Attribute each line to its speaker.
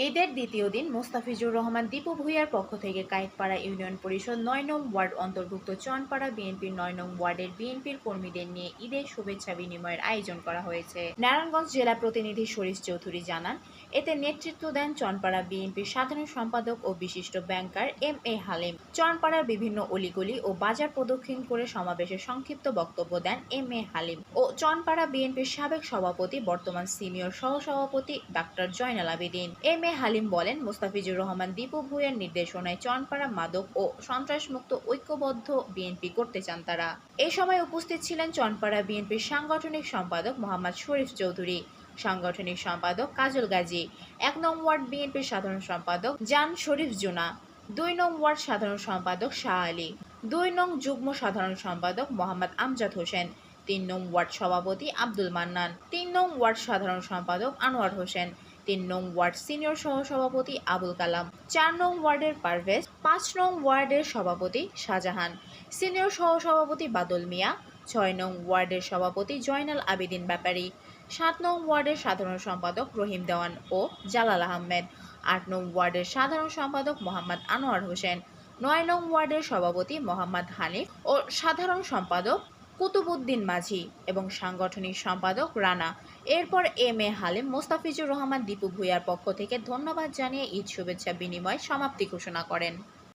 Speaker 1: ঈদের দ্বিতীয় দিন মোস্তাফিজুর রহমান দীপু ভূঁইয়ার পক্ষ থেকে কায়েতপাড়া ইউনিয়ন পরিষদ ৯ নং ওয়ার্ড অন্তর্ভুক্ত চনপাড়া বিএনপির ৯ নং ওয়ার্ডের বিএনপির কর্মীদের নিয়ে ঈদের শুভেচ্ছা বিনিময়ের আয়োজন করা হয়েছে। নারায়ণগঞ্জ জেলা প্রতিনিধি শরীফ চৌধুরী জানান, এতে নেতৃত্ব দেন চনপাড়া বিএনপির সাধারণ সম্পাদক ও বিশিষ্ট ব্যাংকার এম.এ. হালিম। চনপাড়ার বিভিন্ন অলিগলি ও বাজার প্রদক্ষিণ করে সমাবেশে সংক্ষিপ্ত বক্তব্য দেন এম.এ. হালিম ও চনপাড়া বিএনপির সাবেক সভাপতি, বর্তমান সিনিয়র সহসভাপতি ডাক্তার জয়নাল আবেদীন। এম.এ. হালিম বলেন, মোস্তাফিজুর রহমান দীপু ভূঁইয়ার নির্দেশনায় চনপাড়া মাদক ও সন্ত্রাসমুক্ত ঐক্যবদ্ধ বিএনপি করতে চান তারা। এ সময় উপস্থিত ছিলেন চনপাড়া বিএনপির সাংগঠনিক সম্পাদক মোহাম্মদ শরীফ চৌধুরী, সাংগঠনিক সম্পাদক কাজল গাজী, ১ নং ওয়ার্ড বিএনপির সাধারণ সম্পাদক জান শরীফ জুনা, ২ নং ওয়ার্ড সাধারণ সম্পাদক শাহ আলী, ২ নং যুগ্ম সাধারণ সম্পাদক মোহাম্মদ আমজাদ হোসেন, ৩ নং ওয়ার্ড সভাপতি আব্দুল মান্নান, ৩ নং ওয়ার্ড সাধারণ সম্পাদক আনোয়ার হোসেন, ৩ নং ওয়ার্ড সিনিয়র সহসভাপতি আবুল কালাম, ৪ নং ওয়ার্ডের পারভেজ, ৫ নং ওয়ার্ডের সভাপতি শাহজাহান, সিনিয়র সহসভাপতি বাদল মিয়া, ৬ নং ওয়ার্ডের সভাপতি জয়নাল আবেদীন ব্যাপারী, ৭ নং ওয়ার্ডের সাধারণ সম্পাদক রহিম দেওয়ান ও জালাল আহমেদ, ৮ নং ওয়ার্ডের সাধারণ সম্পাদক মোহাম্মদ আনোয়ার হোসেন, ৯ নং ওয়ার্ডের সভাপতি মোহাম্মদ হানিফ ও সাধারণ সম্পাদক কুতুবউদ্দিন মাঝি এবং সাংগঠনিক সম্পাদক রানা। এরপর এম.এ. হালিম মোস্তাফিজুর রহমান দীপু ভূঁইয়ার পক্ষ থেকে ধন্যবাদ জানিয়ে ঈদ শুভেচ্ছা বিনিময় সমাপ্তি ঘোষণা করেন।